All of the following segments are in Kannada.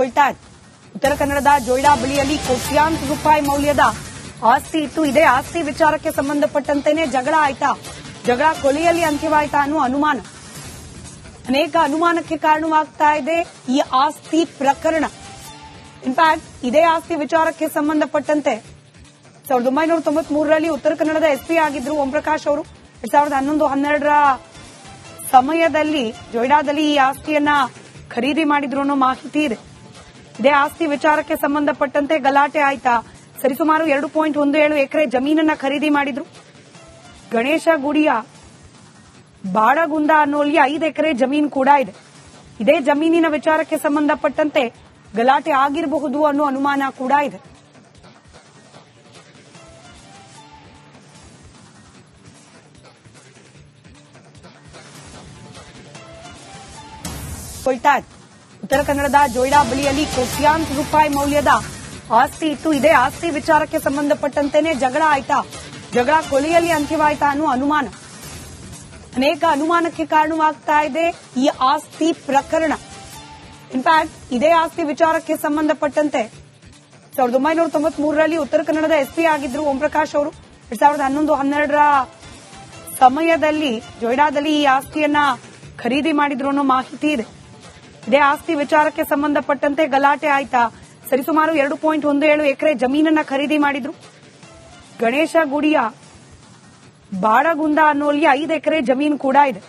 ಫುಲ್ಟಾಜ್ ಉತ್ತರ ಕನ್ನಡದ ಜೋಯಿಡಾ ಬಳಿಯಲ್ಲಿ ಕೋಟ್ಯಾಂತರ ರೂಪಾಯಿ ಮೌಲ್ಯದ ಆಸ್ತಿ ಇತ್ತು. ಇದೇ ಆಸ್ತಿ ವಿಚಾರಕ್ಕೆ ಸಂಬಂಧಪಟ್ಟಂತೆಯೇ ಜಗಳ ಆಯ್ತಾ, ಜಗಳ ಕೊಲೆಯಲ್ಲಿ ಅಂತ್ಯವಾಯ್ತಾ ಅನ್ನೋ ಅನುಮಾನ, ಅನೇಕ ಅನುಮಾನಕ್ಕೆ ಕಾರಣವಾಗ್ತಾ ಇದೆ ಈ ಆಸ್ತಿ ಪ್ರಕರಣ. ಇನ್ಫ್ಯಾಕ್ಟ್ ಇದೇ ಆಸ್ತಿ ವಿಚಾರಕ್ಕೆ ಸಂಬಂಧಪಟ್ಟಂತೆ 1993ರಲ್ಲಿ ಉತ್ತರ ಕನ್ನಡದ ಎಸ್ಪಿ ಆಗಿದ್ರು ಓಂ ಪ್ರಕಾಶ್ ಅವರು 2011-12ರ ಸಮಯದಲ್ಲಿ ಜೋಯಿಡಾದಲ್ಲಿ ಈ ಆಸ್ತಿಯನ್ನ ಖರೀದಿ ಮಾಡಿದ್ರು ಅನ್ನೋ ಮಾಹಿತಿ ಇದೆ. ಇದೇ ಆಸ್ತಿ ವಿಚಾರಕ್ಕೆ ಸಂಬಂಧಪಟ್ಟಂತೆ ಗಲಾಟೆ ಆಯ್ತಾ, ಸರಿಸುಮಾರು 2.17 ಎಕರೆ ಜಮೀನನ್ನ ಖರೀದಿ ಮಾಡಿದ್ರು. ಗಣೇಶ ಗುಡಿಯ ಬಾಡಗುಂದ ಅನ್ನೋಲ್ಲಿ 5 ಎಕರೆ ಜಮೀನು ಕೂಡ ಇದೆ. ಇದೇ ಜಮೀನಿನ ವಿಚಾರಕ್ಕೆ ಸಂಬಂಧಪಟ್ಟಂತೆ ಗಲಾಟೆ ಆಗಿರಬಹುದು ಅನ್ನೋ ಅನುಮಾನ ಕೂಡ ಇದೆ. ಫುಲ್ಟಾಜ್ ಉತ್ತರ ಕನ್ನಡದ ಜೋಯಿಡಾ ಬಳಿಯಲ್ಲಿ ಕೋಟ್ಯಾಂತರ ರೂಪಾಯಿ ಮೌಲ್ಯದ ಆಸ್ತಿ ಇತ್ತು. ಇದೇ ಆಸ್ತಿ ವಿಚಾರಕ್ಕೆ ಸಂಬಂಧಪಟ್ಟಂತೆಯೇ ಜಗಳ ಆಯ್ತಾ, ಜಗಳ ಕೊಲೆಯಲ್ಲಿ ಅಂತ್ಯವಾಯ್ತಾ ಅನ್ನೋ ಅನುಮಾನ, ಅನೇಕ ಅನುಮಾನಕ್ಕೆ ಕಾರಣವಾಗ್ತಾ ಇದೆ ಈ ಆಸ್ತಿ ಪ್ರಕರಣ. ಇನ್ಫ್ಯಾಕ್ಟ್ ಇದೇ ಆಸ್ತಿ ವಿಚಾರಕ್ಕೆ ಸಂಬಂಧಪಟ್ಟಂತೆ 1993ರಲ್ಲಿ ಉತ್ತರ ಕನ್ನಡದ ಎಸ್ಪಿ ಆಗಿದ್ರು ಓಂ ಪ್ರಕಾಶ್ ಅವರು 2011-12ರ ಸಮಯದಲ್ಲಿ ಜೋಯಿಡಾದಲ್ಲಿ ಈ ಆಸ್ತಿಯನ್ನ ಖರೀದಿ ಮಾಡಿದ್ರು ಅನ್ನೋ ಮಾಹಿತಿ ಇದೆ. ಇದೇ ಆಸ್ತಿ ವಿಚಾರಕ್ಕೆ ಸಂಬಂಧಪಟ್ಟಂತೆ ಗಲಾಟೆ ಆಯ್ತಾ, ಸರಿಸುಮಾರು 2.17 ಎಕರೆ ಜಮೀನನ್ನ ಖರೀದಿ ಮಾಡಿದ್ರು. ಗಣೇಶ ಗುಡಿಯ ಬಾಡಗುಂದ ಅನ್ನೋಲ್ಲಿ 5 ಎಕರೆ ಜಮೀನು ಕೂಡ ಇದೆ.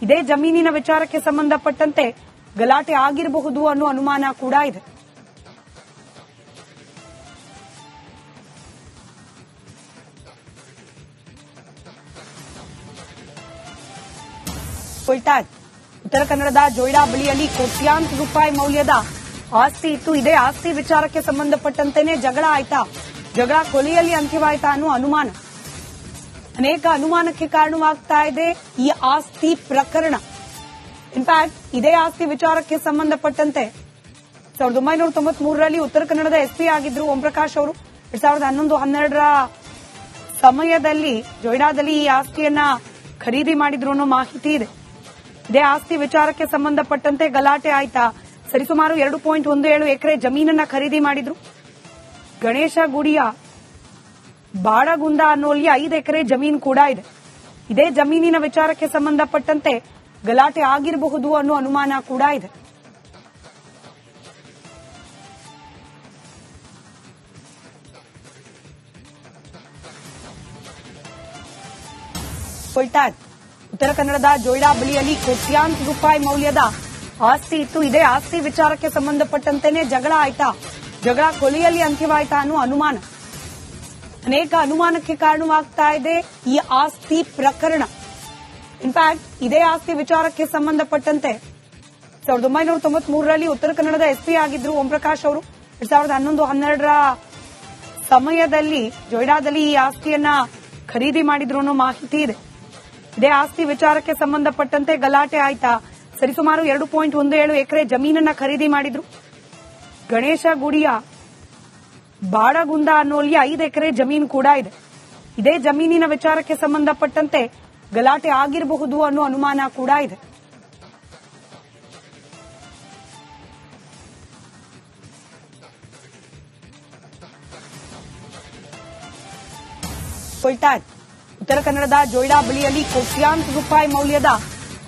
ಇದೇ ಜಮೀನಿನ ವಿಚಾರಕ್ಕೆ ಸಂಬಂಧಪಟ್ಟಂತೆ ಗಲಾಟೆ ಆಗಿರಬಹುದು ಅನ್ನೋ ಅನುಮಾನ ಕೂಡ ಇದೆ. ಫುಲ್ಟಾಜ್ ಉತ್ತರ ಕನ್ನಡದ ಜೋಯಿಡಾ ಬಳಿಯಲ್ಲಿ ಕೋಟ್ಯಾಂತರ ರೂಪಾಯಿ ಮೌಲ್ಯದ ಆಸ್ತಿ ಇತ್ತು. ಇದೇ ಆಸ್ತಿ ವಿಚಾರಕ್ಕೆ ಸಂಬಂಧಪಟ್ಟಂತೆಯೇ ಜಗಳ ಆಯ್ತಾ, ಜಗಳ ಕೊಲೆಯಲ್ಲಿ ಅಂತ್ಯವಾಯ್ತಾ ಅನ್ನೋ ಅನುಮಾನ, ಅನೇಕ ಅನುಮಾನಕ್ಕೆ ಕಾರಣವಾಗ್ತಾ ಇದೆ ಈ ಆಸ್ತಿ ಪ್ರಕರಣ. ಇನ್ಫ್ಯಾಕ್ಟ್ ಇದೇ ಆಸ್ತಿ ವಿಚಾರಕ್ಕೆ ಸಂಬಂಧಪಟ್ಟಂತೆ 1993ರಲ್ಲಿ ಉತ್ತರ ಕನ್ನಡದ ಎಸ್ಪಿ ಆಗಿದ್ರು ಓಂ ಪ್ರಕಾಶ್ ಅವರು 2011-12ರ ಸಮಯದಲ್ಲಿ ಜೋಯಿಡಾದಲ್ಲಿ ಈ ಆಸ್ತಿಯನ್ನ ಖರೀದಿ ಮಾಡಿದ್ರು ಅನ್ನೋ ಮಾಹಿತಿ ಇದೆ. ಇದೇ ಆಸ್ತಿ ವಿಚಾರಕ್ಕೆ ಸಂಬಂಧಪಟ್ಟಂತೆ ಗಲಾಟೆ ಆಯ್ತಾ, ಸರಿಸುಮಾರು 2.17 ಎಕರೆ ಜಮೀನನ್ನ ಖರೀದಿ ಮಾಡಿದ್ರು. ಗಣೇಶ ಗುಡಿಯ ಬಾಡಗುಂದ ಅನ್ನೋಲ್ಲಿ 5 ಎಕರೆ ಜಮೀನು ಕೂಡ ಇದೆ. ಇದೇ ಜಮೀನಿನ ವಿಚಾರಕ್ಕೆ ಸಂಬಂಧಪಟ್ಟಂತೆ ಗಲಾಟೆ ಆಗಿರಬಹುದು ಅನ್ನೋ ಅನುಮಾನ ಕೂಡ ಇದೆ. ಫುಲ್ಟಾಜ್ ಉತ್ತರ ಕನ್ನಡದ ಜೋಯಿಡಾ ಬಳಿಯಲ್ಲಿ ಕೋಟ್ಯಾಂತರ ರೂಪಾಯಿ ಮೌಲ್ಯದ ಆಸ್ತಿ ಇತ್ತು. ಇದೇ ಆಸ್ತಿ ವಿಚಾರಕ್ಕೆ ಸಂಬಂಧಪಟ್ಟಂತೆಯೇ ಜಗಳ ಆಯ್ತಾ, ಜಗಳ ಕೊಲೆಯಲ್ಲಿ ಅಂತ್ಯವಾಯ್ತಾ ಅನ್ನೋ ಅನುಮಾನ, ಅನೇಕ ಅನುಮಾನಕ್ಕೆ ಕಾರಣವಾಗ್ತಾ ಇದೆ ಈ ಆಸ್ತಿ ಪ್ರಕರಣ. ಇನ್ಫ್ಯಾಕ್ಟ್ ಇದೇ ಆಸ್ತಿ ವಿಚಾರಕ್ಕೆ ಸಂಬಂಧಪಟ್ಟಂತೆ 1993ರಲ್ಲಿ ಉತ್ತರ ಕನ್ನಡದ ಎಸ್ಪಿ ಆಗಿದ್ರು ಓಂ ಪ್ರಕಾಶ್ ಅವರು 2011-12ರ ಸಮಯದಲ್ಲಿ ಜೋಯಿಡಾದಲ್ಲಿ ಈ ಆಸ್ತಿಯನ್ನ ಖರೀದಿ ಮಾಡಿದ್ರು ಅನ್ನೋ ಮಾಹಿತಿ ಇದೆ. ಇದೇ ಆಸ್ತಿ ವಿಚಾರಕ್ಕೆ ಸಂಬಂಧಪಟ್ಟಂತೆ ಗಲಾಟೆ ಆಯ್ತಾ, ಸರಿಸುಮಾರು 2.17 ಎಕರೆ ಜಮೀನನ್ನ ಖರೀದಿ ಮಾಡಿದ್ರು. ಗಣೇಶ ಗುಡಿಯ ಬಾಡಗುಂದ ಅನ್ನೋಲ್ಲಿ 5 ಎಕರೆ ಜಮೀನು ಕೂಡ ಇದೆ. ಇದೇ ಜಮೀನಿನ ವಿಚಾರಕ್ಕೆ ಸಂಬಂಧಪಟ್ಟಂತೆ ಗಲಾಟೆ ಆಗಿರಬಹುದು ಅನ್ನೋ ಅನುಮಾನ ಕೂಡ ಇದೆ. ಫುಲ್ಟಾಜ್ ಉತ್ತರ ಕನ್ನಡದ ಜೋಯಿಡಾ ಬಳಿಯಲ್ಲಿ ಕೋಟ್ಯಾಂತರ ರೂಪಾಯಿ ಮೌಲ್ಯದ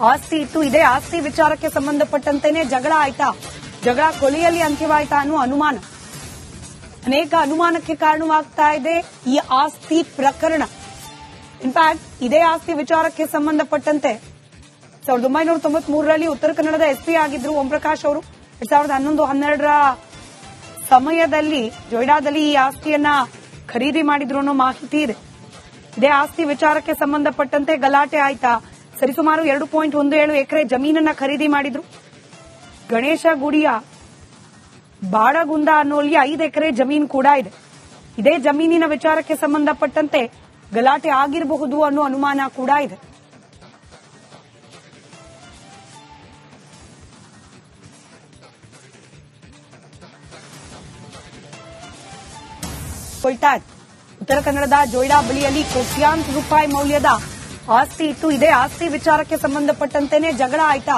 ಆಸ್ತಿ ಇತ್ತು. ಇದೇ ಆಸ್ತಿ ವಿಚಾರಕ್ಕೆ ಸಂಬಂಧಪಟ್ಟಂತೆಯೇ ಜಗಳ ಆಯ್ತಾ, ಜಗಳ ಕೊಲೆಯಲ್ಲಿ ಅಂತ್ಯವಾಯ್ತಾ ಅನ್ನೋ ಅನುಮಾನ, ಅನೇಕ ಅನುಮಾನಕ್ಕೆ ಕಾರಣವಾಗ್ತಾ ಇದೆ ಈ ಆಸ್ತಿ ಪ್ರಕರಣ. ಇನ್ಫ್ಯಾಕ್ಟ್ ಇದೇ ಆಸ್ತಿ ವಿಚಾರಕ್ಕೆ ಸಂಬಂಧಪಟ್ಟಂತೆ 1993ರಲ್ಲಿ ಉತ್ತರ ಕನ್ನಡದ ಎಸ್ಪಿ ಆಗಿದ್ರು ಓಂ ಪ್ರಕಾಶ್ ಅವರು 2011-12ರ ಸಮಯದಲ್ಲಿ ಜೋಯಿಡಾದಲ್ಲಿ ಈ ಆಸ್ತಿಯನ್ನ ಖರೀದಿ ಮಾಡಿದ್ರು ಅನ್ನೋ ಮಾಹಿತಿ ಇದೆ. ಇದೇ ಆಸ್ತಿ ವಿಚಾರಕ್ಕೆ ಸಂಬಂಧಪಟ್ಟಂತೆ ಗಲಾಟೆ ಆಯ್ತಾ, ಸರಿಸುಮಾರು 2.17 ಎಕರೆ ಜಮೀನನ್ನ ಖರೀದಿ ಮಾಡಿದ್ರು. ಗಣೇಶ ಗುಡಿಯ ಬಾಡಗುಂದ ಅನ್ನೋಲ್ಲಿ 5 ಎಕರೆ ಜಮೀನು ಕೂಡ ಇದೆ. ಇದೇ ಜಮೀನಿನ ವಿಚಾರಕ್ಕೆ ಸಂಬಂಧಪಟ್ಟಂತೆ ಗಲಾಟೆ ಆಗಿರಬಹುದು ಅನ್ನೋ ಅನುಮಾನ ಕೂಡ ಇದೆ. ಫುಲ್ಟಾಜ್ ಉತ್ತರ ಕನ್ನಡದ ಜೋಯಿಡಾ ಬಳಿಯಲ್ಲಿ ಕೋಟ್ಯಾಂತರ ರೂಪಾಯಿ ಮೌಲ್ಯದ ಆಸ್ತಿ ಇತ್ತು. ಇದೇ ಆಸ್ತಿ ವಿಚಾರಕ್ಕೆ ಸಂಬಂಧಪಟ್ಟಂತೆಯೇ ಜಗಳ ಆಯ್ತಾ,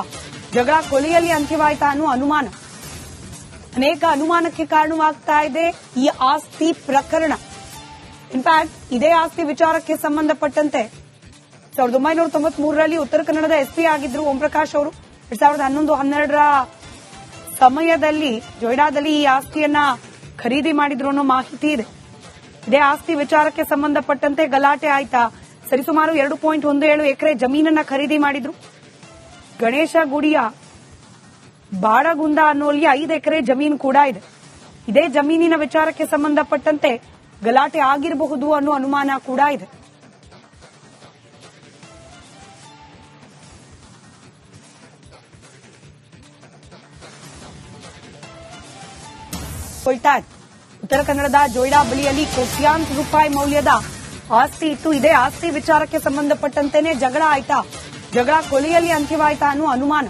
ಜಗಳ ಕೊಲೆಯಲ್ಲಿ ಅಂತ್ಯವಾಯ್ತಾ ಅನ್ನೋ ಅನುಮಾನ, ಅನೇಕ ಅನುಮಾನಕ್ಕೆ ಕಾರಣವಾಗ್ತಾ ಇದೆ ಈ ಆಸ್ತಿ ಪ್ರಕರಣ. ಇನ್ಫ್ಯಾಕ್ಟ್ ಇದೇ ಆಸ್ತಿ ವಿಚಾರಕ್ಕೆ ಸಂಬಂಧಪಟ್ಟಂತೆ 1993ರಲ್ಲಿ ಉತ್ತರ ಕನ್ನಡದ ಎಸ್ಪಿ ಆಗಿದ್ರು ಓಂ ಪ್ರಕಾಶ್ ಅವರು 2011-12ರ ಸಮಯದಲ್ಲಿ ಜೊಯ್ಡಾದಲ್ಲಿ ಈ ಆಸ್ತಿಯನ್ನ ಖರೀದಿ ಮಾಡಿದ್ರು ಅನ್ನೋ ಮಾಹಿತಿ ಇದೆ. ಇದೇ ಆಸ್ತಿ ವಿಚಾರಕ್ಕೆ ಸಂಬಂಧಪಟ್ಟಂತೆ ಗಲಾಟೆ ಆಯ್ತಾ ಸರಿಸುಮಾರು 2.17 ಎಕರೆ ಜಮೀನನ್ನ ಖರೀದಿ ಮಾಡಿದ್ರು. ಗಣೇಶ ಗುಡಿಯ ಬಾಡಗುಂದ ಅನ್ನೋಲ್ಲಿ 5 ಎಕರೆ ಜಮೀನು ಕೂಡ ಇದೆ. ಇದೇ ಜಮೀನಿನ ವಿಚಾರಕ್ಕೆ ಸಂಬಂಧಪಟ್ಟಂತೆ ಗಲಾಟೆ ಆಗಿರಬಹುದು ಅನ್ನೋ ಅನುಮಾನ ಕೂಡ ಇದೆ. ಉತ್ತರ ಕನ್ನಡದ ಜೊಯ್ಡಾ ಬಳಿಯಲ್ಲಿ ಕೋಟ್ಯಾಂತರ ರೂಪಾಯಿ ಮೌಲ್ಯದ ಆಸ್ತಿ ಇತ್ತು. ಇದೇ ಆಸ್ತಿ ವಿಚಾರಕ್ಕೆ ಸಂಬಂಧಪಟ್ಟಂತೆನೇ ಜಗಳ ಆಯ್ತಾ, ಜಗಳ ಕೊಲೆಯಲ್ಲಿ ಅಂತ್ಯವಾಯ್ತಾ ಅನ್ನೋ ಅನುಮಾನ.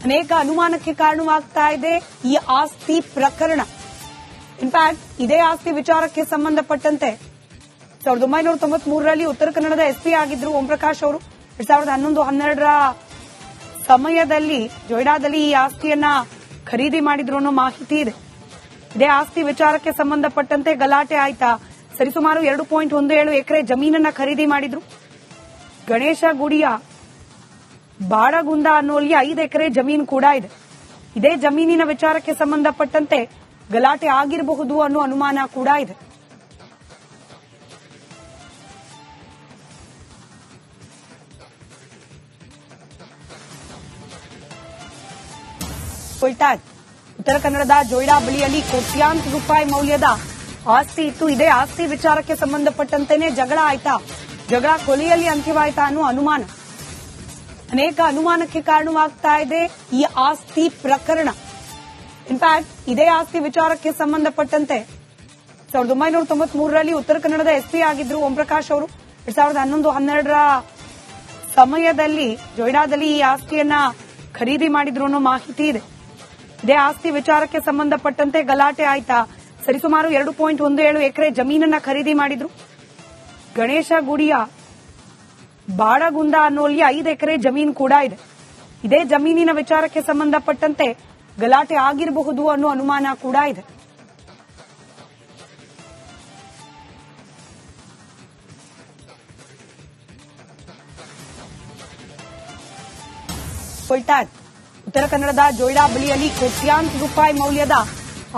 ಅನೇಕ ಅನುಮಾನಕ್ಕೆ ಕಾರಣವಾಗ್ತಾ ಇದೆ ಈ ಆಸ್ತಿ ಪ್ರಕರಣ. ಇನ್ಫ್ಯಾಕ್ಟ್ ಇದೇ ಆಸ್ತಿ ವಿಚಾರಕ್ಕೆ ಸಂಬಂಧಪಟ್ಟಂತೆ 1993ರಲ್ಲಿ ಉತ್ತರ ಕನ್ನಡದ ಎಸ್ಪಿ ಆಗಿದ್ರು ಓಂ ಪ್ರಕಾಶ್ ಅವರು 2011-12ರ ಸಮಯದಲ್ಲಿ ಜೊಯ್ಡಾದಲ್ಲಿ ಈ ಆಸ್ತಿಯನ್ನ ಖರೀದಿ ಮಾಡಿದ್ರು ಅನ್ನೋ ಮಾಹಿತಿ ಇದೆ. ಇದೇ ಆಸ್ತಿ ವಿಚಾರಕ್ಕೆ ಸಂಬಂಧಪಟ್ಟಂತೆ ಗಲಾಟೆ ಆಯ್ತಾ ಸರಿಸುಮಾರು 2.17 ಎಕರೆ ಜಮೀನನ್ನ ಖರೀದಿ ಮಾಡಿದ್ರು. ಗಣೇಶ ಗುಡಿಯ ಬಾಡಗುಂದ ಅನ್ನೋಲ್ಲಿ 5 ಎಕರೆ ಜಮೀನು ಕೂಡ ಇದೆ. ಇದೇ ಜಮೀನಿನ ವಿಚಾರಕ್ಕೆ ಸಂಬಂಧಪಟ್ಟಂತೆ ಗಲಾಟೆ ಆಗಿರಬಹುದು ಅನ್ನೋ ಅನುಮಾನ ಕೂಡ ಇದೆ. ಉತ್ತರ ಕನ್ನಡದ ಜೊಯ್ಡಾ ಬಳಿಯಲ್ಲಿ ಕೋಟ್ಯಾಂತರ ರೂಪಾಯಿ ಮೌಲ್ಯದ ಆಸ್ತಿ ಇತ್ತು. ಇದೇ ಆಸ್ತಿ ವಿಚಾರಕ್ಕೆ ಸಂಬಂಧಪಟ್ಟಂತೆನೇ ಜಗಳ ಆಯ್ತಾ, ಜಗಳ ಕೊಲೆಯಲ್ಲಿ ಅಂತ್ಯವಾಯ್ತಾ ಅನ್ನೋ ಅನುಮಾನ. ಅನೇಕ ಅನುಮಾನಕ್ಕೆ ಕಾರಣವಾಗ್ತಾ ಇದೆ ಈ ಆಸ್ತಿ ಪ್ರಕರಣ. ಇನ್ಫ್ಯಾಕ್ಟ್ ಇದೇ ಆಸ್ತಿ ವಿಚಾರಕ್ಕೆ ಸಂಬಂಧಪಟ್ಟಂತೆ 1993ರಲ್ಲಿ ಉತ್ತರ ಕನ್ನಡದ ಎಸ್ಪಿ ಆಗಿದ್ರು ಓಂ ಪ್ರಕಾಶ್ ಅವರು 2011-12ರ ಸಮಯದಲ್ಲಿ ಜೊಯ್ಡಾದಲ್ಲಿ ಈ ಆಸ್ತಿಯನ್ನ ಖರೀದಿ ಮಾಡಿದ್ರು ಅನ್ನೋ ಮಾಹಿತಿ ಇದೆ. ಇದೇ ಆಸ್ತಿ ವಿಚಾರಕ್ಕೆ ಸಂಬಂಧಪಟ್ಟಂತೆ ಗಲಾಟೆ ಆಯ್ತಾ ಸರಿಸುಮಾರು 2.17 ಎಕರೆ ಜಮೀನನ್ನ ಖರೀದಿ ಮಾಡಿದ್ರು. ಗಣೇಶ ಗುಡಿಯ ಬಾಡಗುಂದ ಅನ್ನೋಲ್ಲಿ 5 ಎಕರೆ ಜಮೀನು ಕೂಡ ಇದೆ. ಇದೇ ಜಮೀನಿನ ವಿಚಾರಕ್ಕೆ ಸಂಬಂಧಪಟ್ಟಂತೆ ಗಲಾಟೆ ಆಗಿರಬಹುದು ಅನ್ನೋ ಅನುಮಾನ ಕೂಡ ಇದೆ. ಉತ್ತರ ಕನ್ನಡದ ಜೊಯ್ಡಾ ಬಳಿಯಲ್ಲಿ ಕೋಟ್ಯಾಂತರ ರೂಪಾಯಿ ಮೌಲ್ಯದ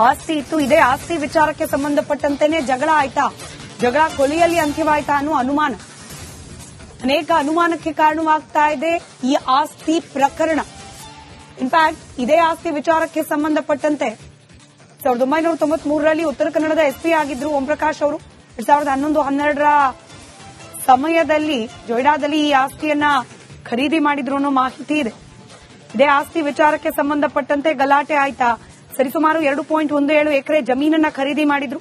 ಆಸ್ತಿ ಇತ್ತು. ಇದೇ ಆಸ್ತಿ ವಿಚಾರಕ್ಕೆ ಸಂಬಂಧಪಟ್ಟಂತೆನೇ ಜಗಳ ಆಯ್ತಾ, ಜಗಳ ಕೊಲೆಯಲ್ಲಿ ಅಂತ್ಯವಾಯ್ತಾ ಅನ್ನೋ ಅನುಮಾನ. ಅನೇಕ ಅನುಮಾನಕ್ಕೆ ಕಾರಣವಾಗ್ತಾ ಇದೆ ಈ ಆಸ್ತಿ ಪ್ರಕರಣ. ಇನ್ಫ್ಯಾಕ್ಟ್ ಇದೇ ಆಸ್ತಿ ವಿಚಾರಕ್ಕೆ ಸಂಬಂಧಪಟ್ಟಂತೆ 1993ರಲ್ಲಿ ಉತ್ತರ ಕನ್ನಡದ ಎಸ್ಪಿ ಆಗಿದ್ರು ಓಂ ಪ್ರಕಾಶ್ ಅವರು 2011-12ರ ಸಮಯದಲ್ಲಿ ಜೊಯ್ಡಾದಲ್ಲಿ ಈ ಆಸ್ತಿಯನ್ನ ಖರೀದಿ ಮಾಡಿದ್ರು ಅನ್ನೋ ಮಾಹಿತಿ ಇದೆ. ಇದೇ ಆಸ್ತಿ ವಿಚಾರಕ್ಕೆ ಸಂಬಂಧಪಟ್ಟಂತೆ ಗಲಾಟೆ ಆಯ್ತಾ ಸರಿಸುಮಾರು 2.17 ಎಕರೆ ಜಮೀನನ್ನ ಖರೀದಿ ಮಾಡಿದ್ರು.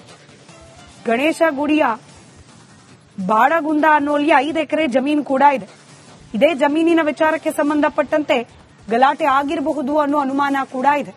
ಗಣೇಶ ಗುಡಿಯ ಬಾಡಗುಂದ ಅನ್ನೋಲ್ಲಿ 5 ಎಕರೆ ಜಮೀನು ಕೂಡ ಇದೆ. ಇದೇ ಜಮೀನಿನ ವಿಚಾರಕ್ಕೆ ಸಂಬಂಧಪಟ್ಟಂತೆ ಗಲಾಟೆ ಆಗಿರಬಹುದು ಅನ್ನೋ ಅನುಮಾನ ಕೂಡ ಇದೆ.